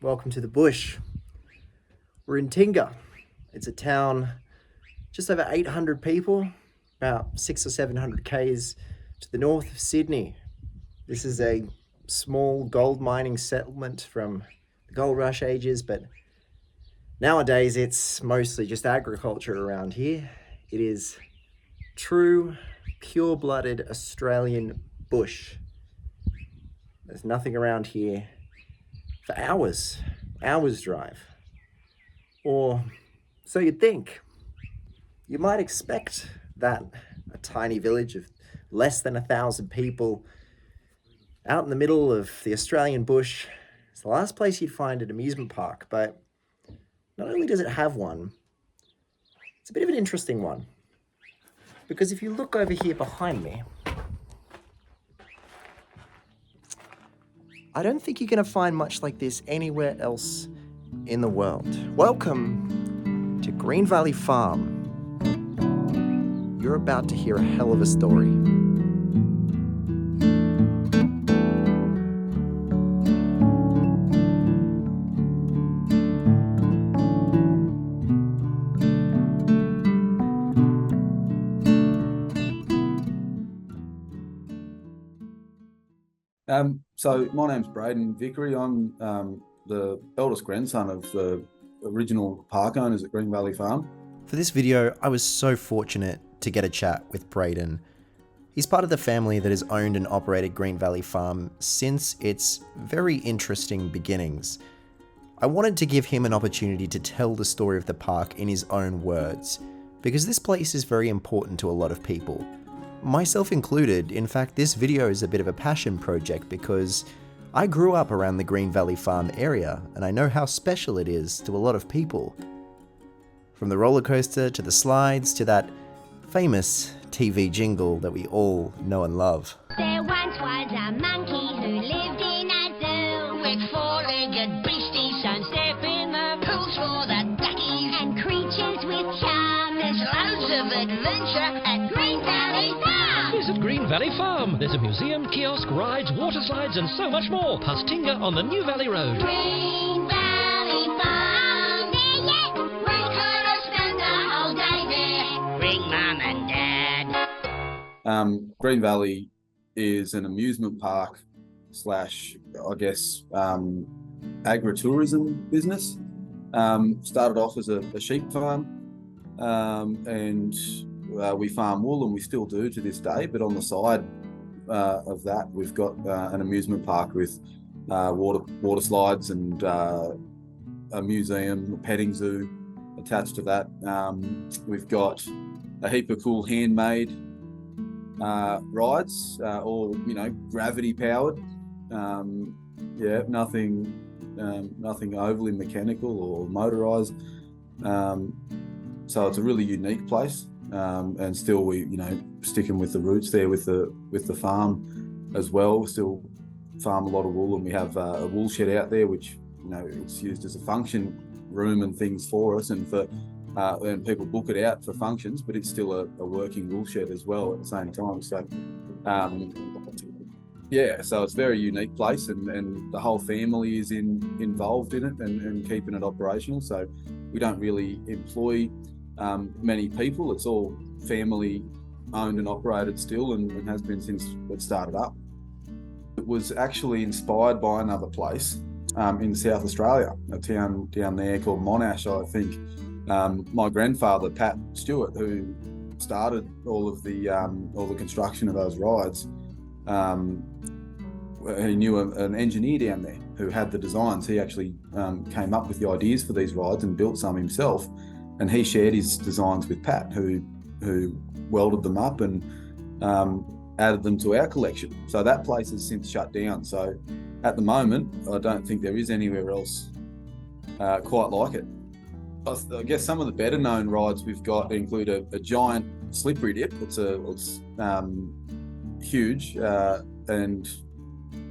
Welcome to the bush. We're in Tingara. It's a town just over 800 people, about 600 or 700 k's to the north of Sydney. This is a small gold mining settlement from the gold rush ages, but nowadays it's mostly just agriculture around here. It is true, pure-blooded Australian bush. There's nothing around here for hours drive. Or so you'd think. You might expect that a tiny village of less than 1,000 people out in the middle of the Australian bush is the last place you'd find an amusement park, but not only does it have one, it's a bit of an interesting one. Because if you look over here behind me, I don't think you're going to find much like this anywhere else in the world. Welcome to Green Valley Farm. You're about to hear a hell of a story. So my name's Braden Vickery. I'm the eldest grandson of the original park owners at Green Valley Farm. For this video, I was so fortunate to get a chat with Braden. He's part of the family that has owned and operated Green Valley Farm since its very interesting beginnings. I wanted to give him an opportunity to tell the story of the park in his own words, because this place is very important to a lot of people. Myself included. In fact, this video is a bit of a passion project because I grew up around the Green Valley Farm area and I know how special it is to a lot of people. From the roller coaster to the slides to that famous TV jingle that we all know and love. There once was a monkey who lived in a zoo with four-legged beasties and step in the pools for the duckies and creatures with charm. There's loads of adventure at Green Valley Farm. Visit Green Valley Farm. There's a museum, kiosk, rides, water slides and so much more. Past Tingara on the New Valley Road. Green Valley Farm. There yet? We could have spent the whole day there. Bring Mum and Dad. Green Valley is an amusement park slash, I guess, agritourism business. Started off as a sheep farm, and we farm wool, and we still do to this day. But on the side of that, we've got an amusement park with water slides and a museum, a petting zoo attached to that. We've got a heap of cool handmade rides, all gravity powered. Nothing overly mechanical or motorized. So it's a really unique place. And still we sticking with the roots there with the farm as well. We still farm a lot of wool, and we have a wool shed out there which it's used as a function room and things for us, and for and people book it out for functions, but it's still a working wool shed as well at the same time. So so it's a very unique place, and the whole family is involved in it and keeping it operational. So we don't really employ many people. It's all family owned and operated still, and has been since it started up. It was actually inspired by another place in South Australia, a town down there called Monash, I think. My grandfather, Pat Stewart, who started all the construction of those rides, he knew an engineer down there who had the designs. He actually came up with the ideas for these rides and built some himself. And he shared his designs with Pat, who welded them up and added them to our collection. So that place has since shut down. So at the moment, I don't think there is anywhere else quite like it. I guess some of the better known rides we've got include a giant slippery dip. It's huge, and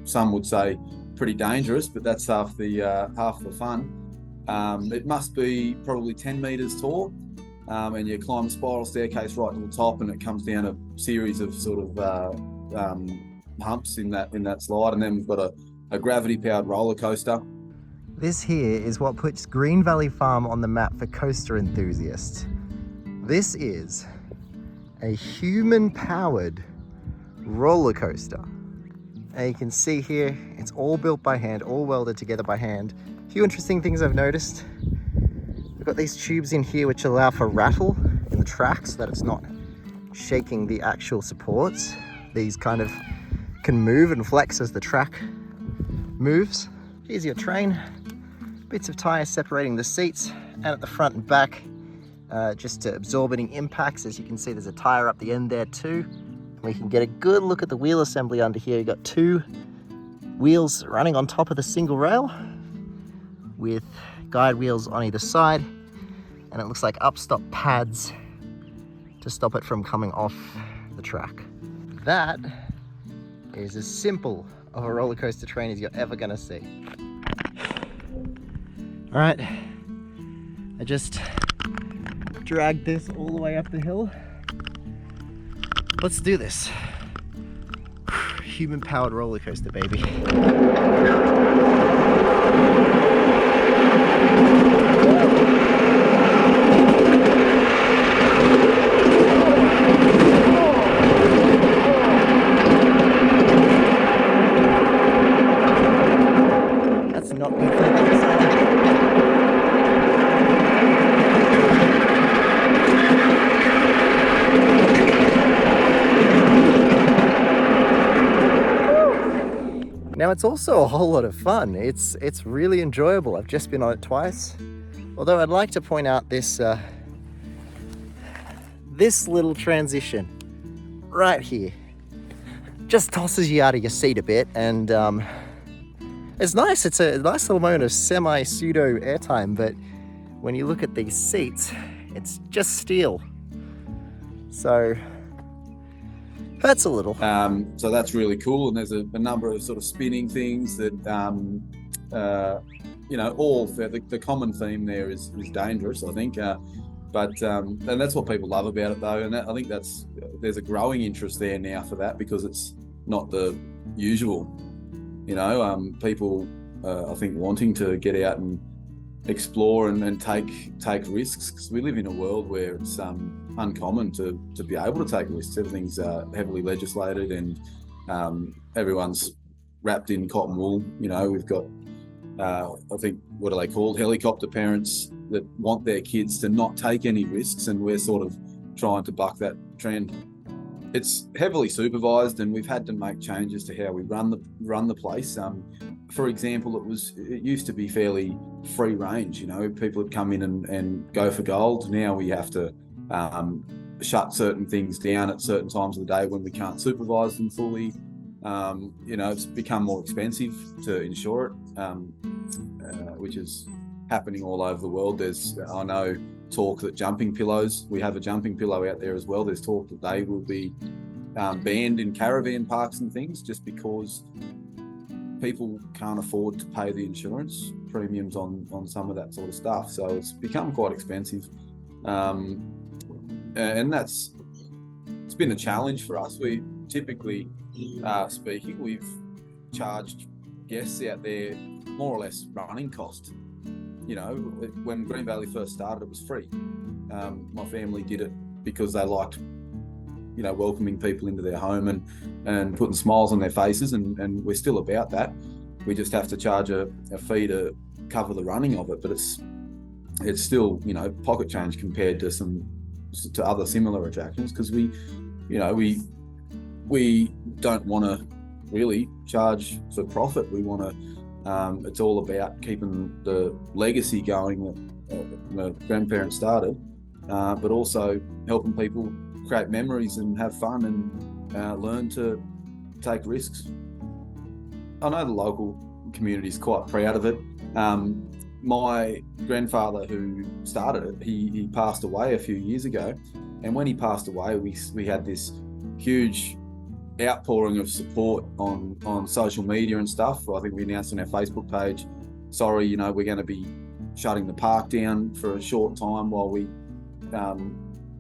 some would say pretty dangerous, but that's half the fun. It must be probably 10 metres tall, and you climb a spiral staircase right to the top, and it comes down a series of sort of humps in that slide, and then we've got a gravity powered roller coaster. This here is what puts Green Valley Farm on the map for coaster enthusiasts. This is a human-powered roller coaster. And you can see here, it's all built by hand, all welded together by hand. A few interesting things I've noticed. We've got these tubes in here which allow for rattle in the track so that it's not shaking the actual supports. These kind of can move and flex as the track moves. Here's your train. Bits of tyre separating the seats, and at the front and back, just to absorb any impacts. As you can see, there's a tyre up the end there too. We can get a good look at the wheel assembly under here. You've got two wheels running on top of the single rail with guide wheels on either side, and it looks like up-stop pads to stop it from coming off the track. That is as simple of a roller coaster train as you're ever gonna see. All right, I just dragged this all the way up the hill. Let's do this. Human-powered roller coaster, baby. That's not good for the other side. Now it's also a whole lot of fun. It's really enjoyable. I've just been on it twice. Although I'd like to point out this this little transition right here. Just tosses you out of your seat a bit, and it's nice. It's a nice little moment of semi-pseudo airtime, but when you look at these seats, it's just steel. So hurts a little. So that's really cool, and there's a number of sort of spinning things that, all the common theme there is dangerous, I think. But and that's what people love about it, though, and I think there's a growing interest there now for that because it's not the usual. People I think wanting to get out and explore and take risks, because we live in a world where it's uncommon to be able to take risks. Everything's heavily legislated, and everyone's wrapped in cotton wool. We've got I think, what are they called, helicopter parents that want their kids to not take any risks, and we're sort of trying to buck that trend. It's heavily supervised, and we've had to make changes to how we run the place. For example, it used to be fairly free range. People would come in and go for gold. Now we have to shut certain things down at certain times of the day when we can't supervise them fully. It's become more expensive to insure it, which is happening all over the world. I know talk that jumping pillows, we have a jumping pillow out there as well. There's talk that they will be banned in caravan parks and things, just because people can't afford to pay the insurance premiums on some of that sort of stuff. So it's become quite expensive, and it's been a challenge for us. We typically speaking, we've charged guests out there more or less running cost. When Green Valley first started, it was free. My family did it because they liked, welcoming people into their home and putting smiles on their faces, and we're still about that. We just have to charge a fee to cover the running of it, but it's still, pocket change compared to other similar attractions, because we don't want to really charge for profit. We want to. It's all about keeping the legacy going that my grandparents started, but also helping people create memories and have fun and learn to take risks. I know the local community is quite proud of it. My grandfather, who started it, he passed away a few years ago, and when he passed away, we had this huge outpouring of support on social media and stuff. I think we announced on our Facebook page, sorry, we're going to be shutting the park down for a short time while we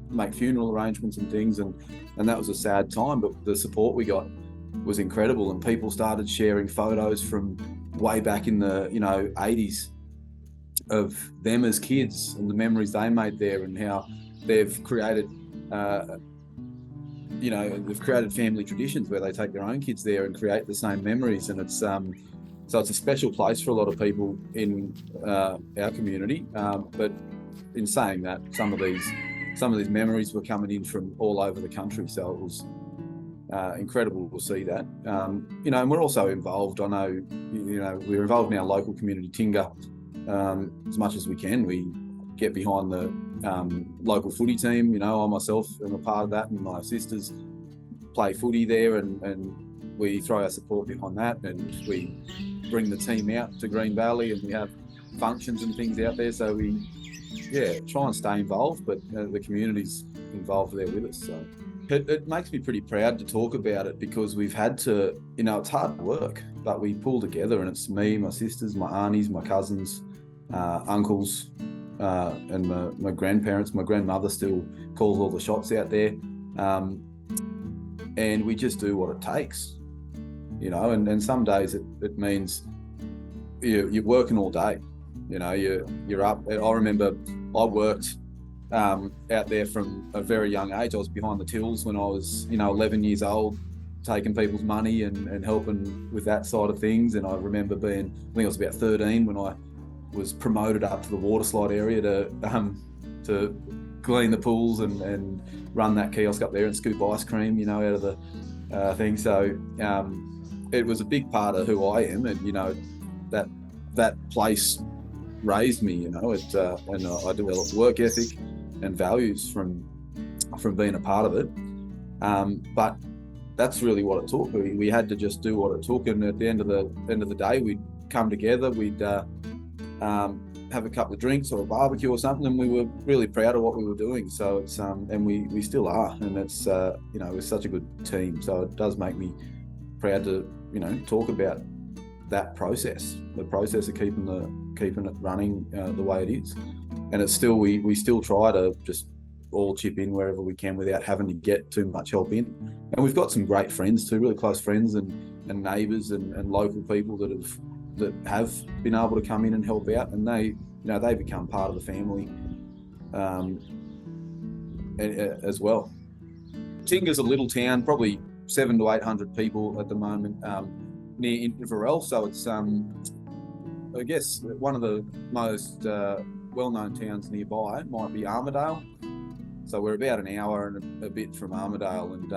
make funeral arrangements and things, and that was a sad time, but the support we got was incredible, and people started sharing photos from way back in the 80s of them as kids and the memories they made there, and how they've created they've created family traditions where they take their own kids there and create the same memories. And it's so it's a special place for a lot of people in our community. But in saying that, some of these memories were coming in from all over the country, so it was incredible to see that. And we're also involved. I know, we're involved in our local community, Tingara, as much as we can. We get behind the local footy team. I myself am a part of that, and my sisters play footy there, and we throw our support behind that, and we bring the team out to Green Valley, and we have functions and things out there. So we try and stay involved, but the community's involved there with us. So it makes me pretty proud to talk about it, because we've had to, it's hard work, but we pull together, and it's me, my sisters, my aunties, my cousins, uncles, and my grandparents. My grandmother still calls all the shots out there, and we just do what it takes, and some days it means you're working all day. You're up. I remember I worked out there from a very young age. I was behind the tills when I was 11 years old, taking people's money and helping with that side of things. And I remember I think I was about 13 when I was promoted up to the water slide area to clean the pools and run that kiosk up there and scoop ice cream, out of the thing. So it was a big part of who I am, and that place raised me, and I developed work ethic and values from being a part of it. But that's really what it took. We had to just do what it took, and at the end of the day, we'd come together, we'd have a couple of drinks or a barbecue or something, and we were really proud of what we were doing. So it's and we still are, and it's we're such a good team. So it does make me proud to talk about that process, the process of keeping it running the way it is. And it's still we still try to just all chip in wherever we can without having to get too much help in. And we've got some great friends too, really close friends and neighbours and local people that have been able to come in and help out, and they become part of the family as well. Tingara's a little town, probably 700 to 800 people at the moment, near Inverell. So it's I guess one of the most well-known towns nearby might be Armidale. So we're about an hour and a bit from Armidale, and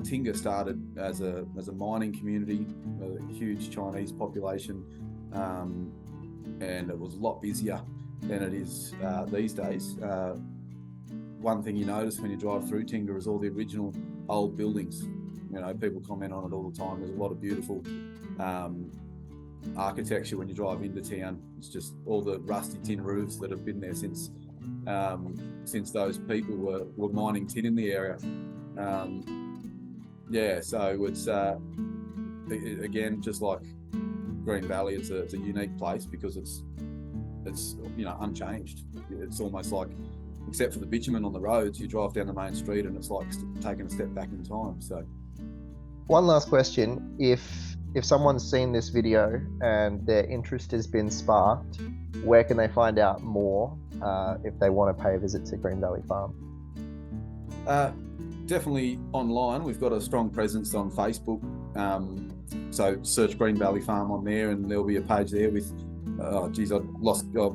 Tingara started as a mining community, a huge Chinese population, and it was a lot busier than it is these days. One thing you notice when you drive through Tingara is all the original old buildings. People comment on it all the time. There's a lot of beautiful architecture when you drive into town. It's just all the rusty tin roofs that have been there since those people were mining tin in the area. So it's again, just like Green Valley, it's a unique place because it's unchanged. It's almost like, except for the bitumen on the roads, you drive down the main street and it's like taking a step back in time. So one last question: if someone's seen this video and their interest has been sparked, where can they find out more if they want to pay a visit to Green Valley Farm? Definitely online. We've got a strong presence on Facebook. So search Green Valley Farm on there, and there'll be a page there with, I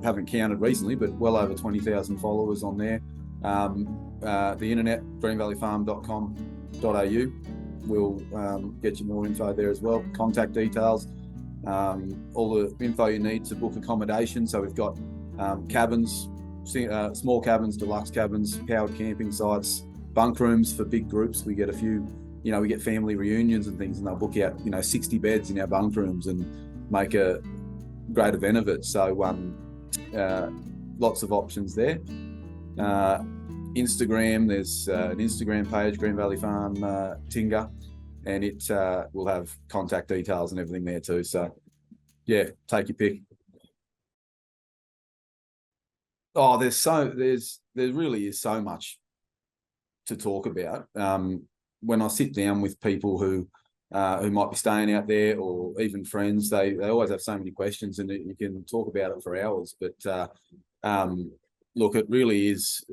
haven't counted recently, but well over 20,000 followers on there. The internet, greenvalleyfarm.com.au. We'll get you more info there as well. Contact details, all the info you need to book accommodation. So we've got cabins, small cabins, deluxe cabins, powered camping sites, bunk rooms for big groups. We get a few, we get family reunions and things, and they'll book out 60 beds in our bunk rooms and make a great event of it. So lots of options there. Instagram, there's an Instagram page, Green Valley Farm Tingara, and it will have contact details and everything there too. So yeah, take your pick. Oh, there really is so much to talk about. When I sit down with people who who might be staying out there, or even friends. They always have so many questions, and you can talk about it for hours. But look, it really is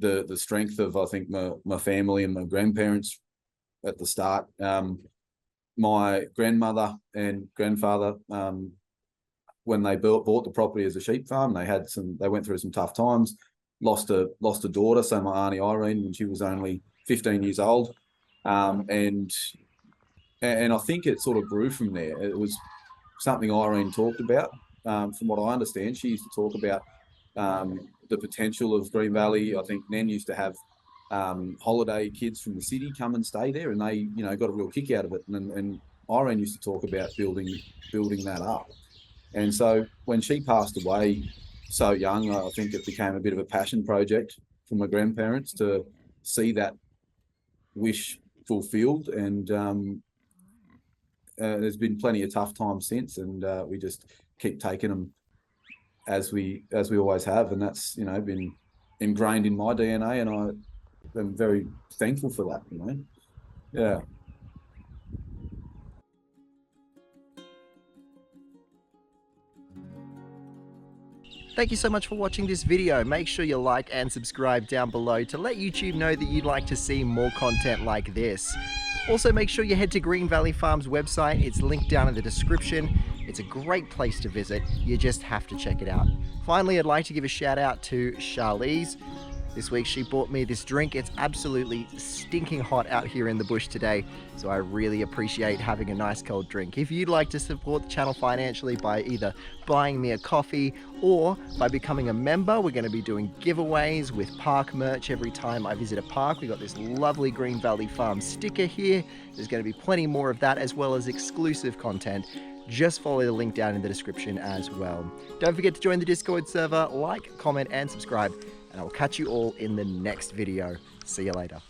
the strength of, I think, my family and my grandparents at the start. My grandmother and grandfather, when they bought the property as a sheep farm, they went through some tough times, lost a daughter. So my auntie Irene, when she was only 15 years old, and I think it sort of grew from there. It was something Irene talked about. From what I understand, she used to talk about the potential of Green Valley. I think Nan used to have holiday kids from the city come and stay there, and they, got a real kick out of it. And Irene used to talk about building that up. And so when she passed away so young, I think it became a bit of a passion project for my grandparents to see that wish fulfilled. And there's been plenty of tough times since, and we just keep taking them as we always have, and that's been ingrained in my DNA, and I am very thankful for that. Yeah. Thank you so much for watching this video. Make sure you like and subscribe down below to let YouTube know that you'd like to see more content like this. Also, make sure you head to Green Valley Farms website. It's linked down in the description. It's a great place to visit. You just have to check it out. Finally, I'd like to give a shout out to Charlize. This week she bought me this drink. It's absolutely stinking hot out here in the bush today, so I really appreciate having a nice cold drink. If you'd like to support the channel financially by either buying me a coffee or by becoming a member, we're going to be doing giveaways with park merch every time I visit a park. We got this lovely Green Valley Farm sticker here. There's going to be plenty more of that, as well as exclusive content. Just follow the link down in the description as well. Don't forget to join the Discord server, like, comment, and subscribe. And I will catch you all in the next video. See you later.